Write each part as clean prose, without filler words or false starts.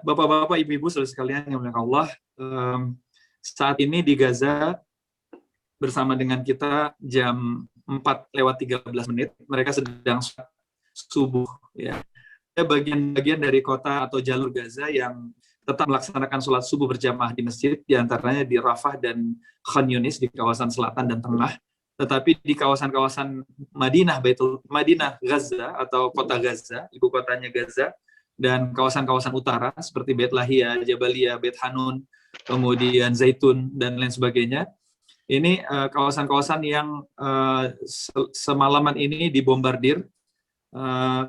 Bapak-bapak, ibu-ibu, saudara sekalian yang mulia Allah, saat ini di Gaza bersama dengan kita jam 4:13, mereka sedang subuh. Ya. Ada bagian-bagian dari kota atau jalur Gaza yang tetap melaksanakan sholat subuh berjamaah di masjid, diantaranya di Rafah dan Khan Yunis di kawasan selatan dan tengah. Tetapi di kawasan-kawasan Madinah, Gaza atau kota Gaza, ibu kotanya Gaza, dan kawasan-kawasan utara seperti Beit Lahia, Jabalia, Beit Hanun, kemudian Zaitun, dan lain sebagainya. Ini kawasan-kawasan yang semalaman ini dibombardir.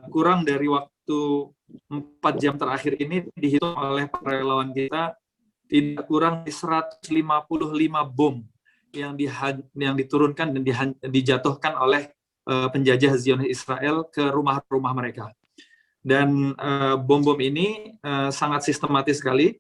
Kurang dari waktu 4 jam terakhir ini dihitung oleh para relawan kita, tidak kurang di 155 bom yang diturunkan dan dijatuhkan oleh penjajah Zionis Israel ke rumah-rumah mereka. Dan bom-bom ini sangat sistematis sekali.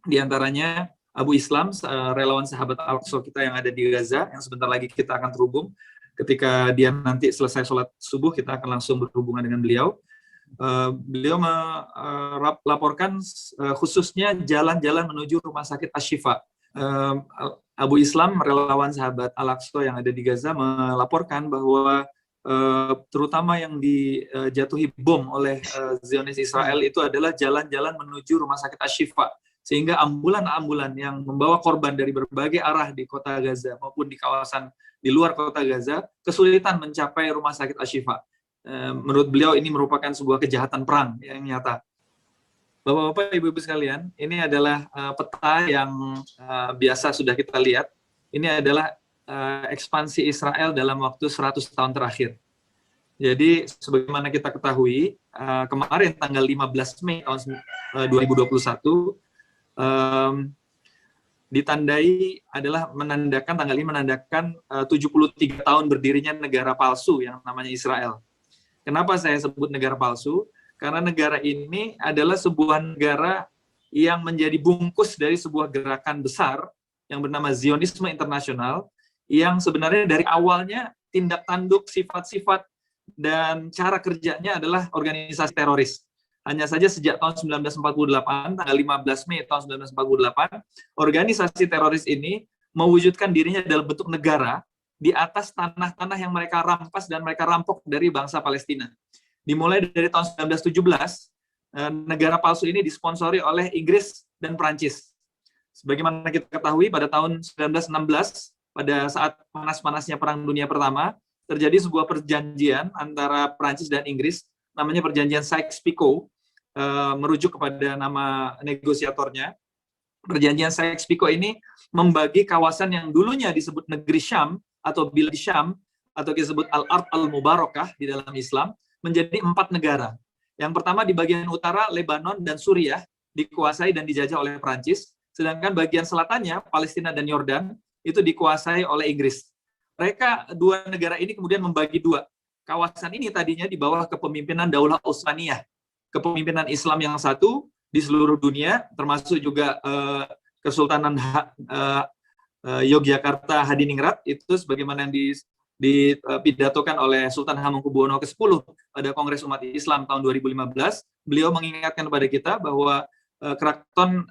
Di antaranya Abu Islam, relawan sahabat Al-Aqsa kita yang ada di Gaza, yang sebentar lagi kita akan terhubung. Ketika dia nanti selesai sholat subuh, kita akan langsung berhubungan dengan beliau. Beliau melaporkan khususnya jalan-jalan menuju rumah sakit Ashifa. Abu Islam, relawan sahabat Al-Aqsa yang ada di Gaza, melaporkan bahwa terutama yang dijatuhi bom oleh Zionis Israel itu adalah jalan-jalan menuju rumah sakit Ashifa, sehingga ambulan-ambulan yang membawa korban dari berbagai arah di kota Gaza maupun di kawasan di luar kota Gaza kesulitan mencapai rumah sakit Ashifa. Menurut beliau ini merupakan sebuah kejahatan perang yang nyata. Bapak-bapak, ibu-ibu sekalian, ini adalah peta yang biasa sudah kita lihat. Ini adalah ekspansi Israel dalam waktu 100 tahun terakhir. Jadi, sebagaimana kita ketahui, kemarin tanggal 15 Mei tahun 2021, ditandai adalah tanggal ini menandakan 73 tahun berdirinya negara palsu yang namanya Israel. Kenapa saya sebut negara palsu? Karena negara ini adalah sebuah negara yang menjadi bungkus dari sebuah gerakan besar yang bernama Zionisme Internasional, yang sebenarnya dari awalnya tindak tanduk, sifat-sifat, dan cara kerjanya adalah organisasi teroris. Hanya saja sejak tahun 1948, tanggal 15 Mei tahun 1948, organisasi teroris ini mewujudkan dirinya dalam bentuk negara di atas tanah-tanah yang mereka rampas dan mereka rampok dari bangsa Palestina. Dimulai dari tahun 1917, negara palsu ini disponsori oleh Inggris dan Prancis. Sebagaimana kita ketahui, pada tahun 1916, pada saat panas-panasnya Perang Dunia Pertama, terjadi sebuah perjanjian antara Prancis dan Inggris, namanya Perjanjian Sykes-Picot, merujuk kepada nama negosiatornya. Perjanjian Sykes-Picot ini membagi kawasan yang dulunya disebut negeri Syam atau Bilad Syam, atau disebut Al-Ard Al-Mubarakah di dalam Islam, menjadi 4 negara. Yang pertama di bagian utara, Lebanon dan Suriah, dikuasai dan dijajah oleh Prancis, sedangkan bagian selatannya, Palestina dan Yordan, itu dikuasai oleh Inggris. Mereka, 2 negara ini kemudian membagi 2. Kawasan ini tadinya di bawah kepemimpinan Daulah Utsmaniyah, kepemimpinan Islam yang satu di seluruh dunia, termasuk juga Kesultanan Yogyakarta Hadiningrat, itu sebagaimana yang dipidatokan oleh Sultan Hamengkubuwono ke-10 pada Kongres Umat Islam tahun 2015. Beliau mengingatkan kepada kita bahwa Keraton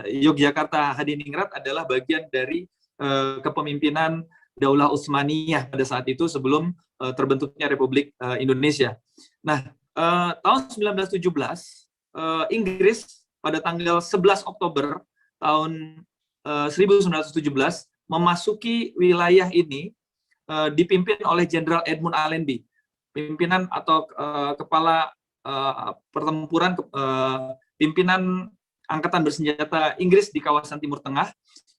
Yogyakarta Hadiningrat adalah bagian dari kepemimpinan Daulah Utsmaniyah pada saat itu sebelum terbentuknya Republik Indonesia. Nah, tahun 1917, Inggris pada tanggal 11 Oktober tahun 1917 memasuki wilayah ini dipimpin oleh Jenderal Edmund Allenby, pimpinan atau kepala pertempuran pimpinan angkatan bersenjata Inggris di kawasan Timur Tengah,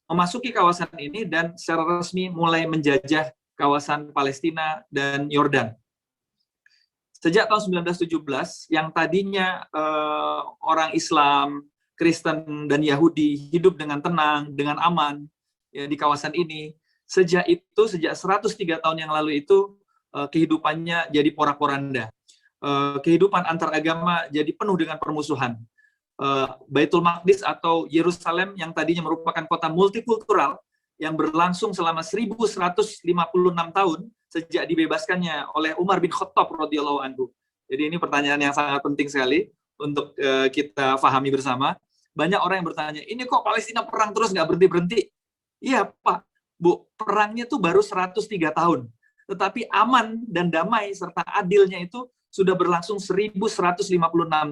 memasuki kawasan ini dan secara resmi mulai menjajah kawasan Palestina dan Yordan. Sejak tahun 1917, yang tadinya orang Islam, Kristen, dan Yahudi hidup dengan tenang, dengan aman ya, di kawasan ini, sejak 103 tahun yang lalu itu kehidupannya jadi porak-poranda. Kehidupan antar agama jadi penuh dengan permusuhan. Baitul Maqdis atau Yerusalem yang tadinya merupakan kota multikultural yang berlangsung selama 1156 tahun sejak dibebaskannya oleh Umar bin Khattab radhiyallahu anhu. Jadi ini pertanyaan yang sangat penting sekali. untuk kita pahami bersama. Banyak orang yang bertanya, ini kok Palestina perang terus nggak berhenti-berhenti? Iya Pak, Bu, perangnya tuh baru 103 tahun. Tetapi aman dan damai serta adilnya itu sudah berlangsung 1156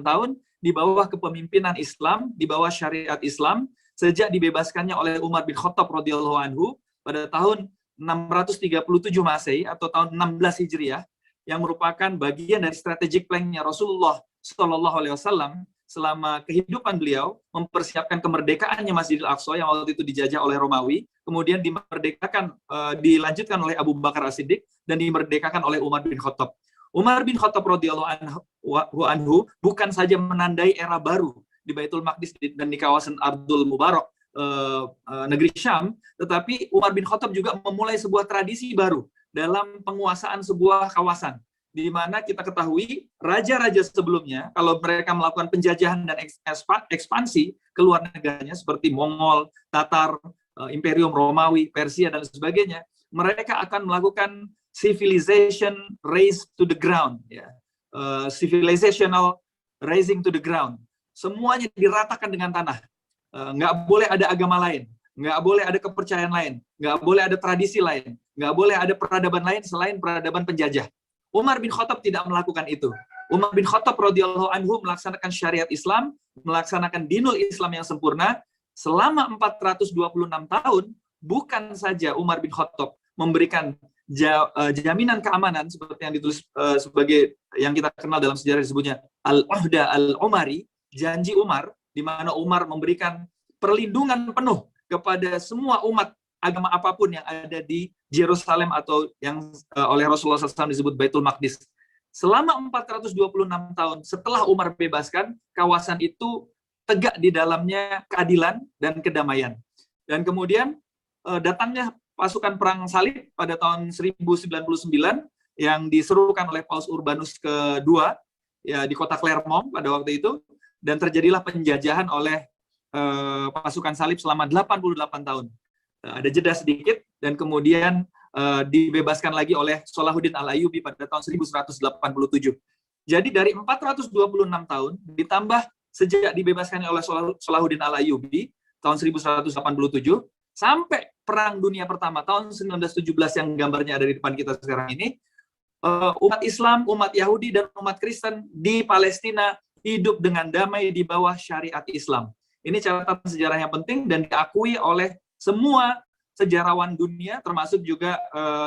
tahun di bawah kepemimpinan Islam, di bawah syariat Islam, sejak dibebaskannya oleh Umar bin Khattab radhiyallahu anhu pada tahun 637 Masehi atau tahun 16 Hijriah, yang merupakan bagian dari strategic plan-nya Rasulullah Shallallahu Alaihi Wasallam selama kehidupan beliau, mempersiapkan kemerdekaannya Masjidil Aqsa yang waktu itu dijajah oleh Romawi, kemudian dimerdekakan, dilanjutkan oleh Abu Bakar As-Siddiq, dan dimerdekakan oleh Umar bin Khattab. Umar bin Khattab radhiyallahu anhu bukan saja menandai era baru di Baitul Maqdis dan di kawasan Ardul Mubarak, negeri Syam, tetapi Umar bin Khattab juga memulai sebuah tradisi baru dalam penguasaan sebuah kawasan, di mana kita ketahui raja-raja sebelumnya kalau mereka melakukan penjajahan dan ekspansi ke luar negaranya seperti Mongol, Tatar, Imperium Romawi, Persia dan sebagainya, mereka akan melakukan civilization raise to the ground, ya, civilizational raising to the ground. Semuanya diratakan dengan tanah. Nggak boleh ada agama lain, nggak boleh ada kepercayaan lain, nggak boleh ada tradisi lain, nggak boleh ada peradaban lain selain peradaban penjajah. Umar bin Khattab tidak melakukan itu. Umar bin Khattab radhiyallahu anhu melaksanakan syariat Islam, melaksanakan dinul Islam yang sempurna selama 426 tahun. Bukan saja Umar bin Khattab memberikan jaminan keamanan seperti yang ditulis sebagai yang kita kenal dalam sejarah disebutnya Al-Ahda Al-Umari, janji Umar, di mana Umar memberikan perlindungan penuh kepada semua umat agama apapun yang ada di Yerusalem atau yang oleh Rasulullah SAW disebut Baitul Maqdis. Selama 426 tahun setelah Umar bebaskan, kawasan itu tegak di dalamnya keadilan dan kedamaian. Dan kemudian datangnya pasukan perang salib pada tahun 1099 yang diserukan oleh Paus Urbanus kedua, ya, di kota Clermont pada waktu itu, dan terjadilah penjajahan oleh pasukan salib selama 88 tahun. Ada jeda sedikit dan kemudian dibebaskan lagi oleh Salahuddin Al-Ayyubi pada tahun 1187. Jadi dari 426 tahun ditambah sejak dibebaskannya oleh Salahuddin Al-Ayyubi tahun 1187 sampai Perang Dunia Pertama tahun 1917 yang gambarnya ada di depan kita sekarang ini, umat Islam, umat Yahudi, dan umat Kristen di Palestina hidup dengan damai di bawah syariat Islam. Ini catatan sejarah yang penting dan diakui oleh semua sejarawan dunia, termasuk juga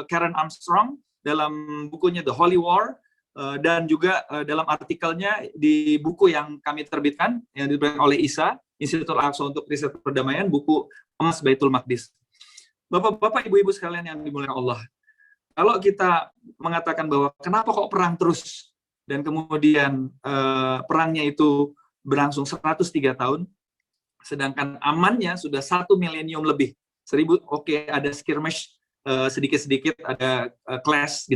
Karen Armstrong dalam bukunya The Holy War, dan juga dalam artikelnya di buku yang kami terbitkan, yang diterbitkan oleh ISA, Institut Al-Aqsa untuk Riset Perdamaian, buku Emas Baitul Maqdis. Bapak-bapak, ibu-ibu sekalian yang dimuliakan Allah, kalau kita mengatakan bahwa kenapa kok perang terus, dan kemudian perangnya itu berlangsung 103 tahun, sedangkan amannya sudah 1 milenium lebih. 1000, oke, ada skirmish sedikit-sedikit, ada clash,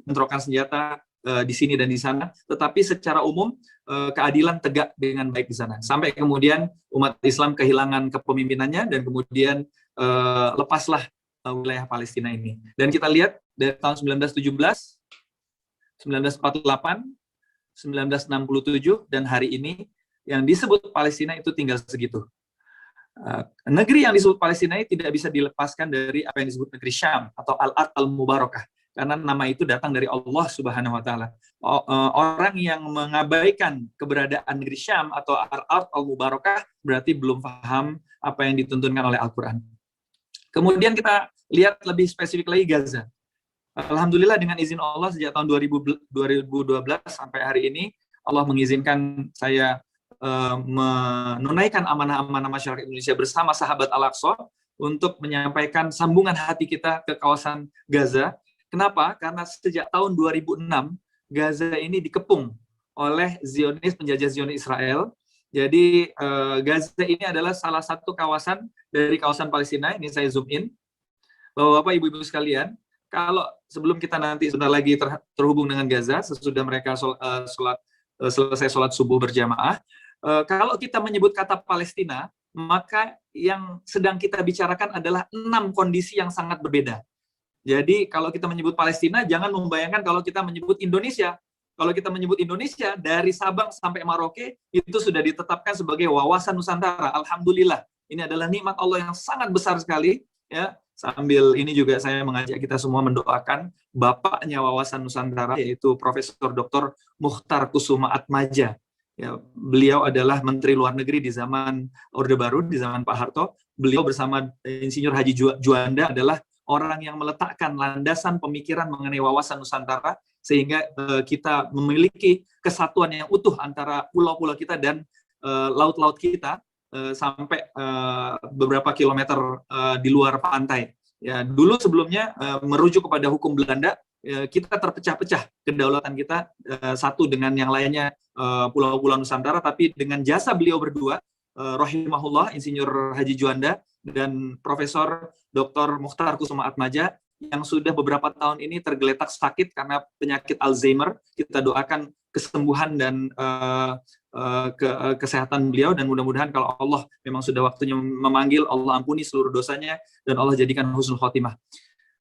bentrokan senjata di sini dan di sana, tetapi secara umum keadilan tegak dengan baik di sana. Sampai kemudian umat Islam kehilangan kepemimpinannya dan kemudian lepaslah wilayah Palestina ini. Dan kita lihat dari tahun 1917, 1948, 1967, dan hari ini yang disebut Palestina itu tinggal segitu. Negeri yang disebut Palestina ini tidak bisa dilepaskan dari apa yang disebut negeri Syam atau Al-Ard Al-Mubarakah, karena nama itu datang dari Allah Subhanahu wa Ta'ala. Orang yang mengabaikan keberadaan negeri Syam atau Al-Ard Al-Mubarakah berarti belum paham apa yang dituntunkan oleh Al-Quran. Kemudian kita lihat lebih spesifik lagi Gaza. Alhamdulillah dengan izin Allah sejak tahun 2012 sampai hari ini Allah mengizinkan saya menunaikan amanah-amanah masyarakat Indonesia bersama sahabat Al-Aqsa untuk menyampaikan sambungan hati kita ke kawasan Gaza. Kenapa? Karena sejak tahun 2006 Gaza ini dikepung oleh Zionis, penjajah Zionis Israel. Jadi Gaza ini adalah salah satu kawasan dari kawasan Palestina. Ini saya zoom in. Bapak-bapak, ibu-ibu sekalian, kalau sebelum kita nanti sebentar lagi terhubung dengan Gaza, sesudah mereka selesai sholat subuh berjamaah, kalau kita menyebut kata Palestina, maka yang sedang kita bicarakan adalah 6 kondisi yang sangat berbeda. Jadi kalau kita menyebut Palestina, jangan membayangkan kalau kita menyebut Indonesia. Kalau kita menyebut Indonesia, dari Sabang sampai Merauke, itu sudah ditetapkan sebagai wawasan Nusantara. Alhamdulillah, ini adalah nikmat Allah yang sangat besar sekali. Ya, sambil ini juga saya mengajak kita semua mendoakan bapaknya wawasan Nusantara, yaitu Profesor Dr. Mukhtar Kusuma Atmaja. Ya, beliau adalah Menteri Luar Negeri di zaman Orde Baru, di zaman Pak Harto. Beliau bersama Insinyur Haji Juanda adalah orang yang meletakkan landasan pemikiran mengenai wawasan Nusantara, sehingga kita memiliki kesatuan yang utuh antara pulau-pulau kita dan laut-laut kita sampai beberapa kilometer di luar pantai. Ya, dulu sebelumnya merujuk kepada hukum Belanda, kita terpecah-pecah kedaulatan kita satu dengan yang lainnya pulau-pulau Nusantara, tapi dengan jasa beliau berdua, rahimahullah, Insinyur Haji Juanda dan Profesor Dr. Mukhtar Kusuma Atmaja, yang sudah beberapa tahun ini tergeletak sakit karena penyakit Alzheimer. Kita doakan kesembuhan dan kesehatan beliau, dan mudah-mudahan kalau Allah memang sudah waktunya memanggil, Allah ampuni seluruh dosanya dan Allah jadikan husnul khotimah.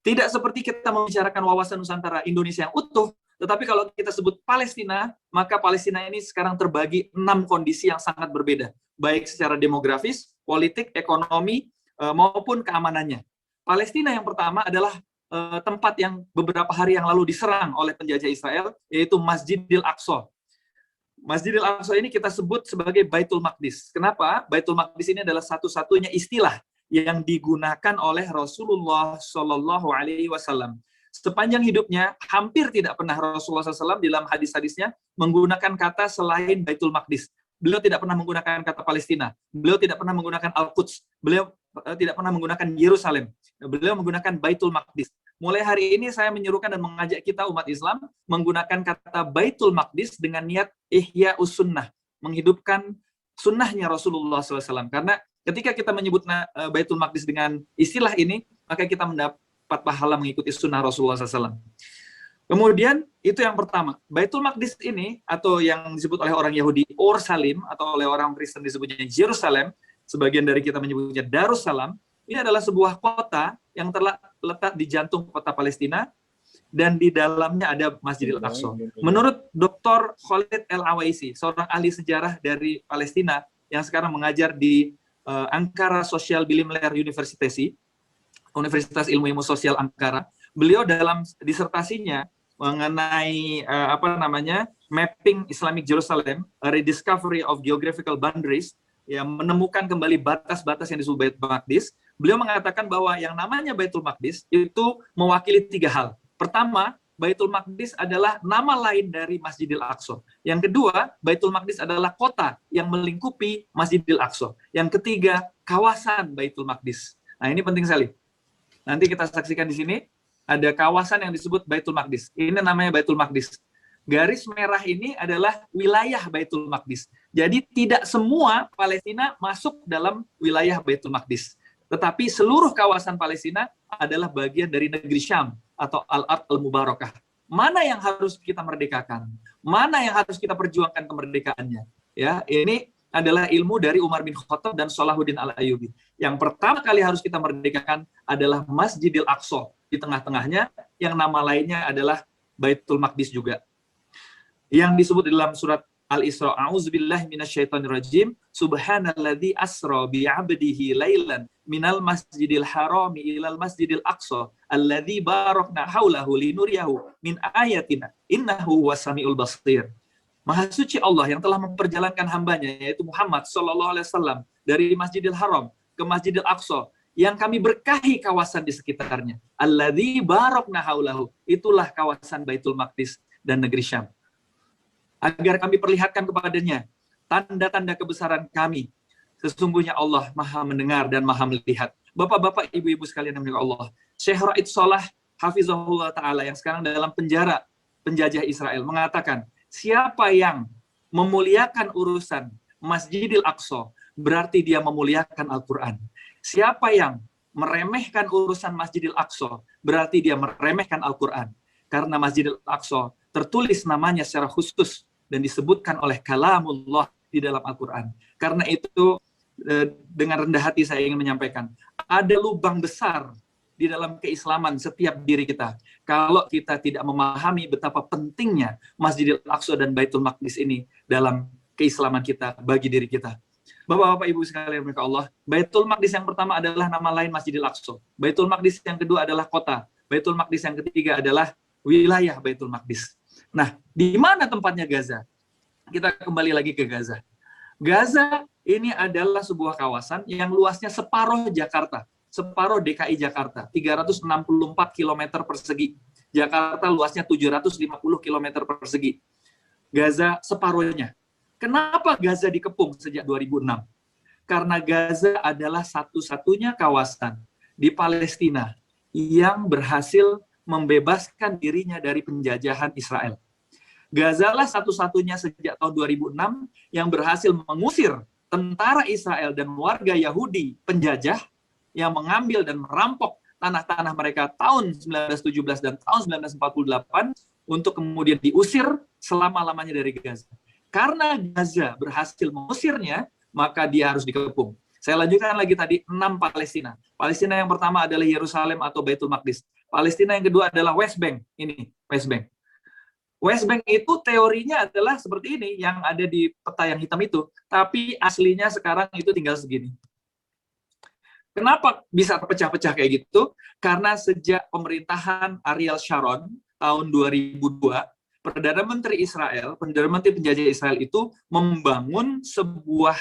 Tidak seperti kita membicarakan wawasan Nusantara Indonesia yang utuh, tetapi kalau kita sebut Palestina, maka Palestina ini sekarang terbagi 6 kondisi yang sangat berbeda, baik secara demografis, politik, ekonomi, maupun keamanannya. Palestina yang pertama adalah tempat yang beberapa hari yang lalu diserang oleh penjajah Israel, yaitu Masjidil Aqsa. Masjidil Aqsa ini kita sebut sebagai Baitul Maqdis. Kenapa? Baitul Maqdis ini adalah satu-satunya istilah yang digunakan oleh Rasulullah Shallallahu Alaihi Wasallam. Sepanjang hidupnya, hampir tidak pernah Rasulullah SAW dalam hadis-hadisnya menggunakan kata selain Baitul Maqdis. Beliau tidak pernah menggunakan kata Palestina. Beliau tidak pernah menggunakan Al-Quds. Beliau tidak pernah menggunakan Yerusalem. Beliau menggunakan Baitul Maqdis. Mulai hari ini saya menyerukan dan mengajak kita umat Islam menggunakan kata Baitul Maqdis dengan niat ihya sunnah, menghidupkan sunnahnya Rasulullah SAW. Karena ketika kita menyebut Baitul Maqdis dengan istilah ini, maka kita mendapat pahala mengikuti sunnah Rasulullah SAW. Kemudian itu yang pertama, Baitul Maqdis ini, atau yang disebut oleh orang Yahudi Orsalim, atau oleh orang Kristen disebutnya Yerusalem, sebagian dari kita menyebutnya Darussalam, ini adalah sebuah kota yang terletak di jantung kota Palestina, dan di dalamnya ada Masjidil Aqsa. Menurut Dr. Khalid El-Awaisi, seorang ahli sejarah dari Palestina yang sekarang mengajar di Ankara Social Bilimler University, Universitas Ilmu Sosial Ankara, beliau dalam disertasinya mengenai mapping Islamic Jerusalem, a rediscovery of geographical boundaries, yang menemukan kembali batas-batas yang disebut Baitul Maqdis. Beliau mengatakan bahwa yang namanya Baitul Maqdis itu mewakili 3 hal. Pertama, Baitul Maqdis adalah nama lain dari Masjidil Aqsa. Yang kedua, Baitul Maqdis adalah kota yang melingkupi Masjidil Aqsa. Yang ketiga, kawasan Baitul Maqdis. Nah, ini penting sekali. Nanti kita saksikan di sini, ada kawasan yang disebut Baitul Maqdis. Ini namanya Baitul Maqdis. Garis merah ini adalah wilayah Baitul Maqdis. Jadi tidak semua Palestina masuk dalam wilayah Baitul Maqdis. Tetapi seluruh kawasan Palestina adalah bagian dari negeri Syam atau Al-Ard Al-Mubarakah. Mana yang harus kita merdekakan? Mana yang harus kita perjuangkan kemerdekaannya? Ya, ini adalah ilmu dari Umar bin Khattab dan Salahuddin Al-Ayyubi. Yang pertama kali harus kita merdekakan adalah Masjidil Aqsa. Di tengah-tengahnya, yang nama lainnya adalah Baitul Maqdis juga. Yang disebut dalam surat Al-Isra, A'udzubillahi minasyaitonirrajim, Subhanalladzi asra bi'abdihi lailan minal masjidil harami ilal masjidil aqsa alladzi barakna haulahu linuriyahu min ayatina innahu huwas-sami'ul basir. Maha suci Allah yang telah memperjalankan hambanya, yaitu Muhammad SAW, dari Masjidil Haram ke Masjidil Aqsa, yang kami berkahi kawasan di sekitarnya. Alladzi barakna haulahu, itulah kawasan Baitul Maqdis dan negeri Syam. Agar kami perlihatkan kepadanya tanda-tanda kebesaran kami. Sesungguhnya Allah Maha mendengar dan Maha melihat. Bapak-bapak, ibu-ibu sekalian yang dimuliakan Allah, Syekh Raid Salah Hafizahullah Ta'ala yang sekarang dalam penjara penjajah Israel mengatakan, siapa yang memuliakan urusan Masjidil Aqsa, berarti dia memuliakan Al-Quran. Siapa yang meremehkan urusan Masjidil Aqsa, berarti dia meremehkan Al-Quran. Karena Masjidil Aqsa tertulis namanya secara khusus dan disebutkan oleh kalamullah di dalam Al-Quran. Karena itu, dengan rendah hati saya ingin menyampaikan, ada lubang besar di dalam keislaman setiap diri kita. Kalau kita tidak memahami betapa pentingnya Masjidil Aqsa dan Baitul Maqdis ini dalam keislaman kita, bagi diri kita. Bapak-bapak, Ibu sekalian, mereka Allah, Baitul Maqdis yang pertama adalah nama lain Masjidil Aqsa. Baitul Maqdis yang kedua adalah kota. Baitul Maqdis yang ketiga adalah wilayah Baitul Maqdis. Nah, di mana tempatnya Gaza? Kita kembali lagi ke Gaza. Gaza ini adalah sebuah kawasan yang luasnya separuh Jakarta, separuh DKI Jakarta, 364 km persegi. Jakarta luasnya 750 km persegi. Gaza separuhnya. Kenapa Gaza dikepung sejak 2006? Karena Gaza adalah satu-satunya kawasan di Palestina yang berhasil membebaskan dirinya dari penjajahan Israel. Gaza lah satu-satunya sejak tahun 2006 yang berhasil mengusir tentara Israel dan warga Yahudi penjajah yang mengambil dan merampok tanah-tanah mereka tahun 1917 dan tahun 1948 untuk kemudian diusir selama-lamanya dari Gaza. Karena Gaza berhasil mengusirnya, maka dia harus dikepung. Saya lanjutkan lagi tadi, 6 Palestina. Palestina yang pertama adalah Yerusalem atau Baitul Maqdis. Palestina yang kedua adalah West Bank. Ini, West Bank. West Bank itu teorinya adalah seperti ini, yang ada di peta yang hitam itu. Tapi aslinya sekarang itu tinggal segini. Kenapa bisa terpecah-pecah kayak gitu? Karena sejak pemerintahan Ariel Sharon tahun 2002, Perdana Menteri Israel, Perdana Menteri penjajah Israel itu membangun sebuah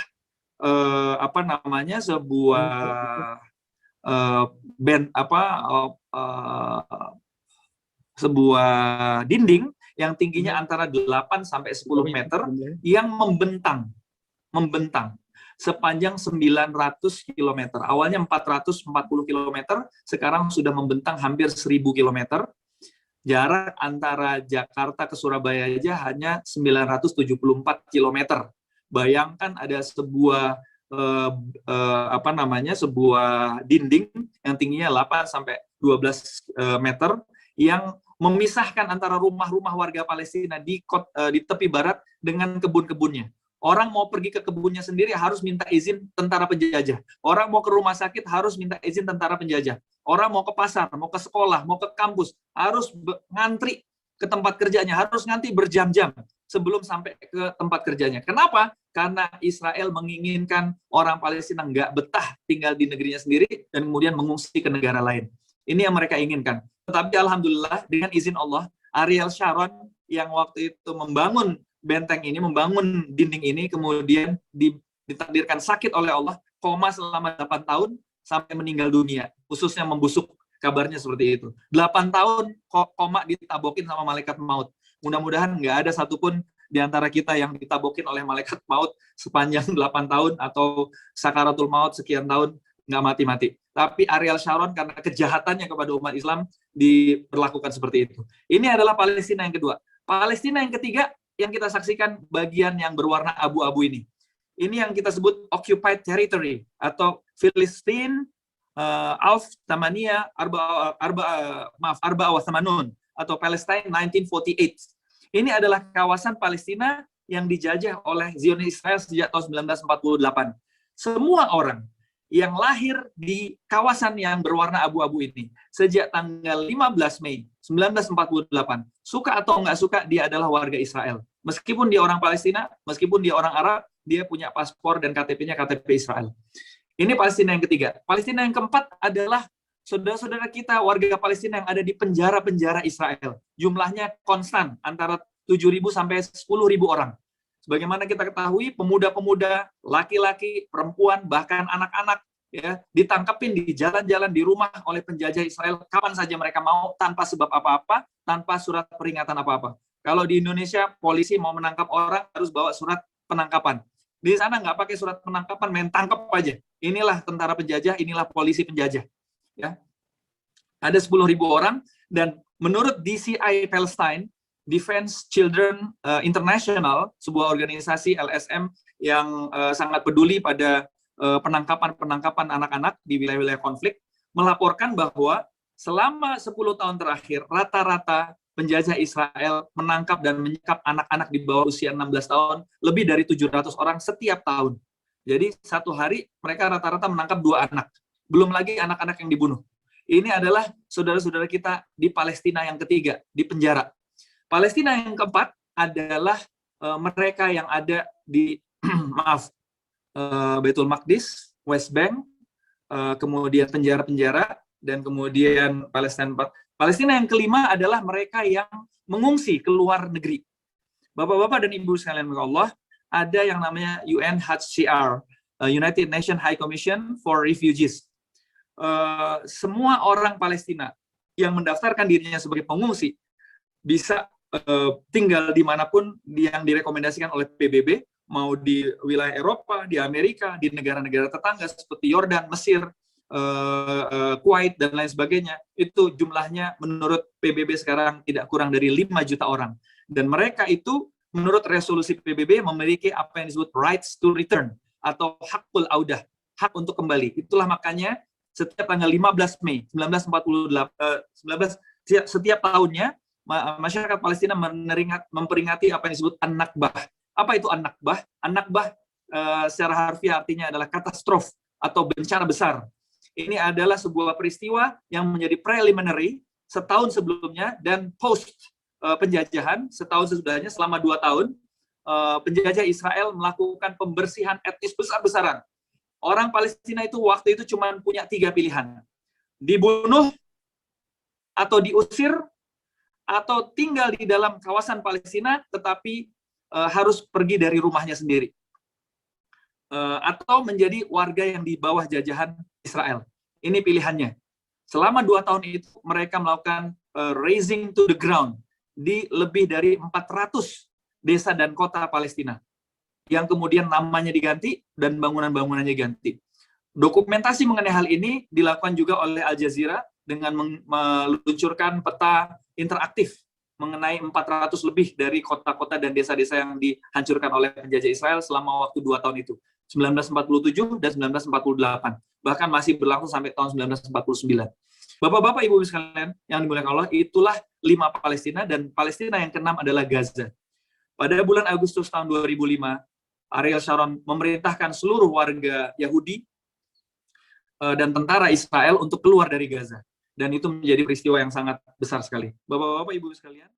sebuah dinding yang tingginya antara 8 sampai 10 meter yang membentang sepanjang 900 km. Awalnya 440 km, sekarang sudah membentang hampir 1000 km. Jarak antara Jakarta ke Surabaya aja hanya 974 km. Bayangkan ada sebuah sebuah dinding yang tingginya 8 sampai 12 meter yang memisahkan antara rumah-rumah warga Palestina di tepi barat dengan kebun-kebunnya. Orang mau pergi ke kebunnya sendiri harus minta izin tentara penjajah. Orang mau ke rumah sakit harus minta izin tentara penjajah. Orang mau ke pasar, mau ke sekolah, mau ke kampus, harus ngantri ke tempat kerjanya, harus ngantri berjam-jam sebelum sampai ke tempat kerjanya. Kenapa? Karena Israel menginginkan orang Palestina nggak betah tinggal di negerinya sendiri dan kemudian mengungsi ke negara lain. Ini yang mereka inginkan. Tetapi alhamdulillah dengan izin Allah, Ariel Sharon yang waktu itu membangun benteng ini, membangun dinding ini, kemudian ditakdirkan sakit oleh Allah, koma selama 8 tahun sampai meninggal dunia, khususnya membusuk, kabarnya seperti itu. 8 tahun koma ditabokin sama malaikat maut. Mudah-mudahan nggak ada satupun di antara kita yang ditabokin oleh malaikat maut sepanjang 8 tahun atau sakaratul maut sekian tahun, nggak mati-mati. Tapi Ariel Sharon karena kejahatannya kepada umat Islam diperlakukan seperti itu. Ini adalah Palestina yang kedua. Palestina yang ketiga yang kita saksikan bagian yang berwarna abu-abu ini. Ini yang kita sebut occupied territory atau Filistin Arba wa Thamanun atau Palestine 1948. Ini adalah kawasan Palestina yang dijajah oleh Zionis Israel sejak tahun 1948. Semua orang yang lahir di kawasan yang berwarna abu-abu ini sejak tanggal 15 Mei 1948, suka atau nggak suka, dia adalah warga Israel. Meskipun dia orang Palestina, meskipun dia orang Arab, dia punya paspor dan KTP-nya KTP Israel. Ini Palestina yang ketiga. Palestina yang keempat adalah saudara-saudara kita warga Palestina yang ada di penjara-penjara Israel. Jumlahnya konstan, antara 7.000 sampai 10.000 orang. Sebagaimana kita ketahui, pemuda-pemuda, laki-laki, perempuan, bahkan anak-anak ya ditangkapin di jalan-jalan di rumah oleh penjajah Israel kapan saja mereka mau, tanpa sebab apa-apa, tanpa surat peringatan apa-apa. Kalau di Indonesia polisi mau menangkap orang harus bawa surat penangkapan. Di sana nggak pakai surat penangkapan, main tangkap aja. Inilah tentara penjajah, inilah polisi penjajah. Ya, ada 10.000 orang dan menurut DCI Palestine, Defense Children International, sebuah organisasi LSM yang sangat peduli pada penangkapan anak-anak di wilayah-wilayah konflik, melaporkan bahwa selama 10 tahun terakhir, rata-rata penjajah Israel menangkap dan menyekap anak-anak di bawah usia 16 tahun, lebih dari 700 orang setiap tahun. Jadi satu hari mereka rata-rata menangkap 2 anak. Belum lagi anak-anak yang dibunuh. Ini adalah saudara-saudara kita di Palestina yang ketiga, di penjara. Palestina yang keempat adalah mereka yang ada di Baitul Maqdis, West Bank, kemudian penjara-penjara, dan kemudian Palestina. Palestina yang kelima adalah mereka yang mengungsi ke luar negeri. Bapak-bapak dan ibu sekalian Allah, ada yang namanya UNHCR, United Nations High Commission for Refugees. Semua orang Palestina yang mendaftarkan dirinya sebagai pengungsi bisa tinggal dimanapun yang direkomendasikan oleh PBB, mau di wilayah Eropa, di Amerika, di negara-negara tetangga seperti Yordan, Mesir, Kuwait, dan lain sebagainya. Itu jumlahnya menurut PBB sekarang tidak kurang dari 5 juta orang. Dan mereka itu menurut resolusi PBB memiliki apa yang disebut rights to return atau hakul audah, hak untuk kembali. Itulah makanya setiap tanggal 15 Mei 1948, setiap tahunnya masyarakat Palestina memperingati apa yang disebut An-Nakbah. Apa itu An-Nakbah? An-Nakbah secara harfiah artinya adalah katastrof atau bencana besar. Ini adalah sebuah peristiwa yang menjadi preliminary setahun sebelumnya dan post penjajahan setahun sesudahnya. Selama 2 tahun penjajah Israel melakukan pembersihan etnis besar-besaran. Orang Palestina itu waktu itu cuma punya 3 pilihan: dibunuh, atau diusir, atau tinggal di dalam kawasan Palestina tetapi harus pergi dari rumahnya sendiri, atau menjadi warga yang di bawah jajahan Israel. Ini pilihannya. Selama 2 tahun itu mereka melakukan razing to the ground di lebih dari 400 desa dan kota Palestina, yang kemudian namanya diganti dan bangunan-bangunannya diganti. Dokumentasi mengenai hal ini dilakukan juga oleh Al Jazeera dengan meluncurkan peta interaktif mengenai 400 lebih dari kota-kota dan desa-desa yang dihancurkan oleh penjajah Israel selama waktu 2 tahun itu, 1947 dan 1948. Bahkan masih berlangsung sampai tahun 1949. Bapak-bapak, ibu-ibu sekalian yang dimuliakan Allah, itulah 5 Palestina, dan Palestina yang ke-6 adalah Gaza. Pada bulan Agustus tahun 2005, Ariel Sharon memerintahkan seluruh warga Yahudi dan tentara Israel untuk keluar dari Gaza. Dan itu menjadi peristiwa yang sangat besar sekali. Bapak-bapak, ibu sekalian.